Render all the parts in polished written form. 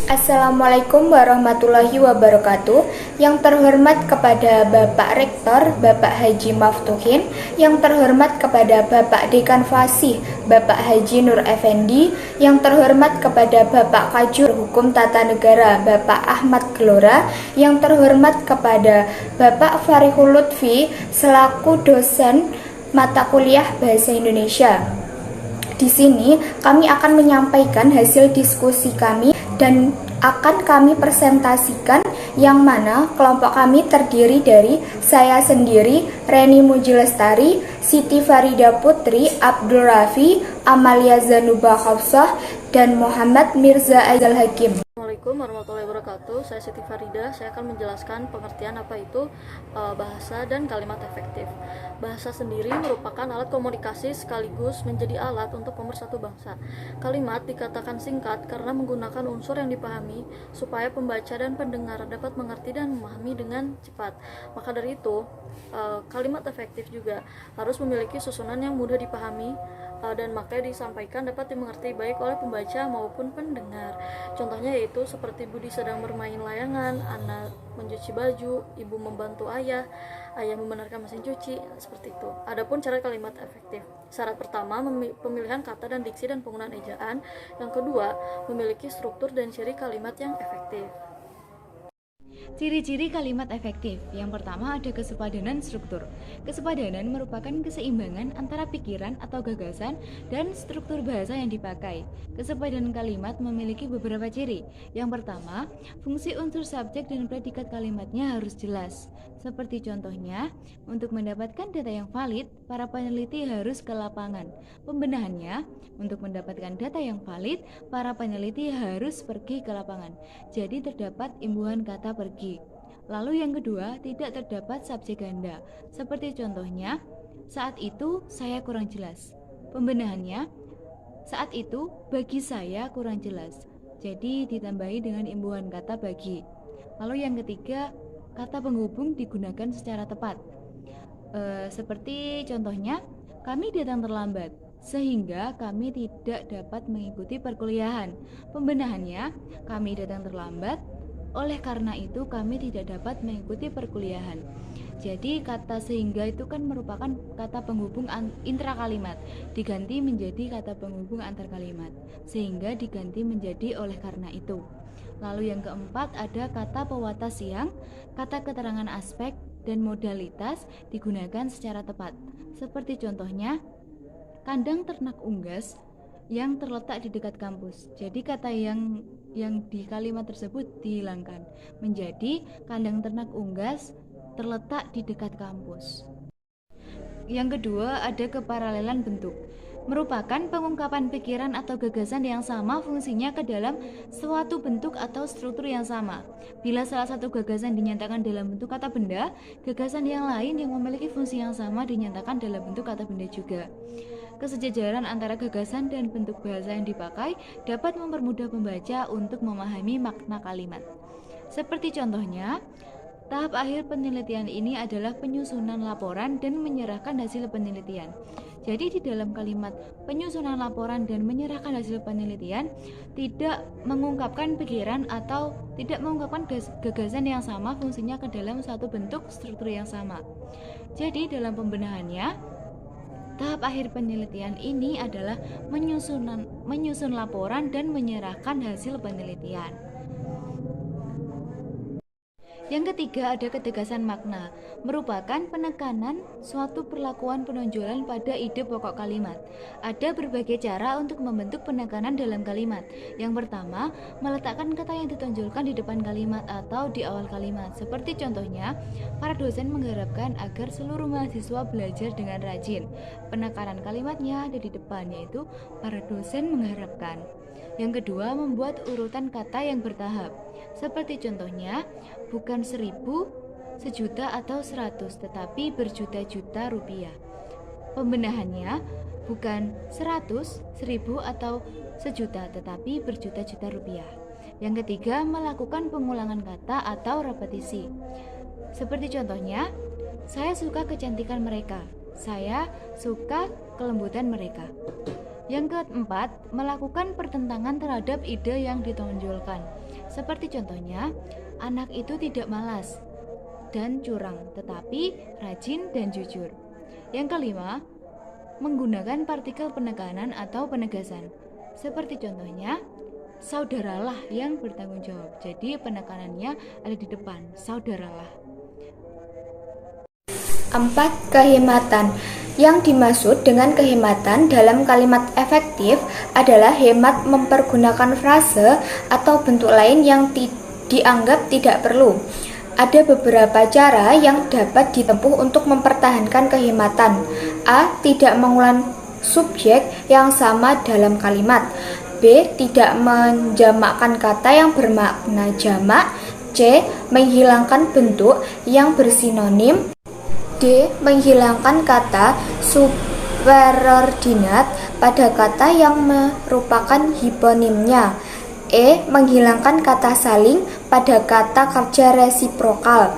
Assalamualaikum warahmatullahi wabarakatuh. Yang terhormat kepada Bapak Rektor, Bapak Haji Maftuhin. Yang terhormat kepada Bapak Dekan Fasih, Bapak Haji Nur Effendi. Yang terhormat kepada Bapak Kajur Hukum Tata Negara, Bapak Ahmad Gelora. Yang terhormat kepada Bapak Farihul Lutfi selaku dosen mata kuliah Bahasa Indonesia. Di sini kami akan menyampaikan hasil diskusi kami dan akan kami presentasikan, yang mana kelompok kami terdiri dari saya sendiri, Reni Mujilestari, Siti Farida Putri, Abdul Rafi, Amalia Zanuba Khafsah, dan Muhammad Mirza Aizal Hakim. Assalamualaikum warahmatullahi wabarakatuh. Saya Siti Farida. Saya akan menjelaskan pengertian apa itu bahasa dan kalimat efektif. Bahasa sendiri merupakan alat komunikasi sekaligus menjadi alat untuk pemersatu bangsa. Kalimat dikatakan singkat karena menggunakan unsur yang dipahami supaya pembaca dan pendengar dapat mengerti dan memahami dengan cepat. Maka dari itu, kalimat efektif juga harus memiliki susunan yang mudah dipahami dan makanya disampaikan dapat dimengerti baik oleh pembaca maupun pendengar. Contohnya yaitu seperti Budi sedang bermain layangan, anak mencuci baju, ibu membantu ayah membenarkan mesin cuci, seperti itu. Adapun cara kalimat efektif, syarat pertama pemilihan kata dan diksi dan penggunaan ejaan. Yang kedua, memiliki struktur dan ciri kalimat yang efektif. Ciri-ciri kalimat efektif. Yang pertama ada kesepadanan struktur. Kesepadanan merupakan keseimbangan antara pikiran atau gagasan dan struktur bahasa yang dipakai. Kesepadanan kalimat memiliki beberapa ciri. Yang pertama, fungsi unsur subjek dan predikat kalimatnya harus jelas. Seperti contohnya, untuk mendapatkan data yang valid, para peneliti harus ke lapangan. Pembenahannya, untuk mendapatkan data yang valid, para peneliti harus pergi ke lapangan. Jadi terdapat imbuhan kata pergi. Lalu yang kedua, tidak terdapat subjek ganda. Seperti contohnya, saat itu saya kurang jelas. Pembenahannya, saat itu bagi saya kurang jelas. Jadi ditambahi dengan imbuhan kata bagi. Lalu yang ketiga, kata penghubung digunakan secara tepat. Seperti contohnya, kami datang terlambat sehingga kami tidak dapat mengikuti perkuliahan. Pembenahannya, kami datang terlambat, oleh karena itu kami tidak dapat mengikuti perkuliahan. Jadi kata sehingga itu kan merupakan kata penghubung intra-kalimat, diganti menjadi kata penghubung antar kalimat, sehingga diganti menjadi oleh karena itu. Lalu yang keempat ada kata pewatas siang, kata keterangan aspek dan modalitas digunakan secara tepat. Seperti contohnya, kandang ternak unggas yang terletak di dekat kampus. Jadi kata yang di kalimat tersebut dihilangkan menjadi kandang ternak unggas terletak di dekat kampus. Yang kedua ada keparalelan bentuk. Merupakan pengungkapan pikiran atau gagasan yang sama fungsinya ke dalam suatu bentuk atau struktur yang sama. Bila salah satu gagasan dinyatakan dalam bentuk kata benda, gagasan yang lain yang memiliki fungsi yang sama dinyatakan dalam bentuk kata benda juga. Kesejajaran antara gagasan dan bentuk bahasa yang dipakai dapat mempermudah pembaca untuk memahami makna kalimat. Seperti contohnya, tahap akhir penelitian ini adalah penyusunan laporan dan menyerahkan hasil penelitian. Jadi di dalam kalimat penyusunan laporan dan menyerahkan hasil penelitian tidak mengungkapkan pikiran atau tidak mengungkapkan gagasan yang sama fungsinya ke dalam suatu bentuk struktur yang sama. Jadi dalam pembenahannya, tahap akhir penelitian ini adalah menyusun laporan dan menyerahkan hasil penelitian. Yang ketiga ada ketegasan makna, merupakan penekanan suatu perlakuan penonjolan pada ide pokok kalimat. Ada berbagai cara untuk membentuk penekanan dalam kalimat. Yang pertama, meletakkan kata yang ditonjolkan di depan kalimat atau di awal kalimat. Seperti contohnya, para dosen mengharapkan agar seluruh mahasiswa belajar dengan rajin. Penekanan kalimatnya ada di depan, yaitu para dosen mengharapkan. Yang kedua, membuat urutan kata yang bertahap. Seperti contohnya, bukan 1000, sejuta atau 100, tetapi berjuta-juta rupiah. Pembenahannya, bukan 100, 1000 atau sejuta, tetapi berjuta-juta rupiah. Yang ketiga, melakukan pengulangan kata atau repetisi. Seperti contohnya, saya suka kecantikan mereka, saya suka kelembutan mereka. Yang keempat, melakukan pertentangan terhadap ide yang ditonjolkan. Seperti contohnya, anak itu tidak malas dan curang, tetapi rajin dan jujur. Yang kelima, menggunakan partikel penekanan atau penegasan. Seperti contohnya, saudaralah yang bertanggung jawab. Jadi penekanannya ada di depan, saudaralah. 4. Kehematan. Yang dimaksud dengan kehematan dalam kalimat efektif adalah hemat mempergunakan frase atau bentuk lain yang dianggap tidak perlu. Ada beberapa cara yang dapat ditempuh untuk mempertahankan kehematan. A. Tidak mengulang subjek yang sama dalam kalimat. B. Tidak menjamakkan kata yang bermakna jamak. C. Menghilangkan bentuk yang bersinonim. D. Menghilangkan kata superordinat pada kata yang merupakan hiponimnya. E. Menghilangkan kata saling pada kata kerja resiprokal.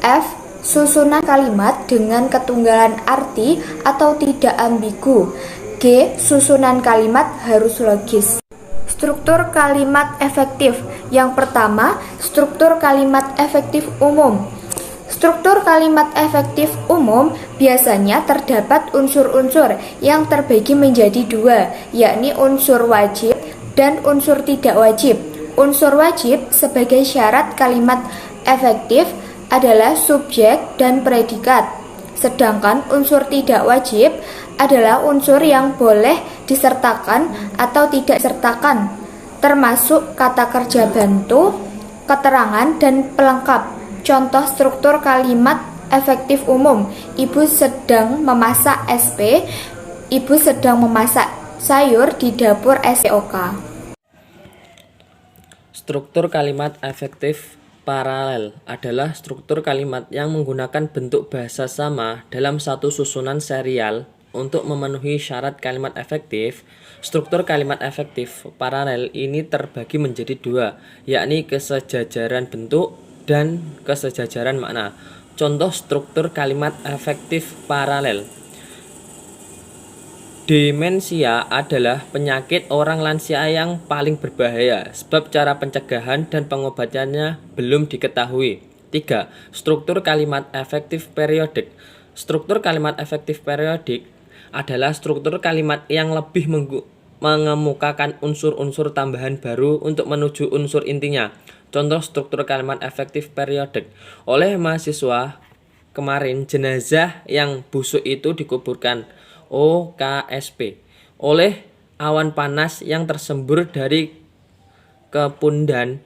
F. Susunan kalimat dengan ketunggalan arti atau tidak ambigu. G. Susunan kalimat harus logis. Struktur kalimat efektif. Yang pertama, struktur kalimat efektif umum. Struktur kalimat efektif umum biasanya terdapat unsur-unsur yang terbagi menjadi dua, yakni unsur wajib dan unsur tidak wajib. Unsur wajib sebagai syarat kalimat efektif adalah subjek dan predikat, sedangkan unsur tidak wajib adalah unsur yang boleh disertakan atau tidak disertakan, termasuk kata kerja bantu, keterangan, dan pelengkap. Contoh struktur kalimat efektif umum: ibu sedang memasak SP, ibu sedang memasak sayur di dapur SPOK. Struktur kalimat efektif paralel adalah struktur kalimat yang menggunakan bentuk bahasa sama dalam satu susunan serial untuk memenuhi syarat kalimat efektif. Struktur kalimat efektif paralel ini terbagi menjadi dua, yakni kesejajaran bentuk dan kesejajaran makna. Contoh struktur kalimat efektif paralel: demensia adalah penyakit orang lansia yang paling berbahaya sebab cara pencegahan dan pengobatannya belum diketahui. 3. Struktur kalimat efektif periodik. Struktur kalimat efektif periodik adalah struktur kalimat yang lebih mengemukakan unsur-unsur tambahan baru untuk menuju unsur intinya. Contoh struktur kalimat efektif periodik: oleh mahasiswa kemarin jenazah yang busuk itu dikuburkan. OKSP. Oleh awan panas yang tersembur dari kepundan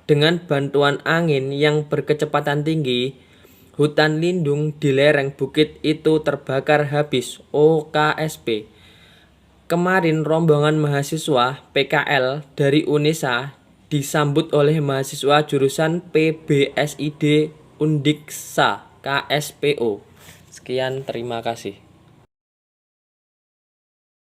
dengan bantuan angin yang berkecepatan tinggi, hutan lindung di lereng bukit itu terbakar habis. OKSP. Kemarin rombongan mahasiswa PKL dari UNESA disambut oleh mahasiswa jurusan PBSID Undiksa KSPO. Sekian, terima kasih.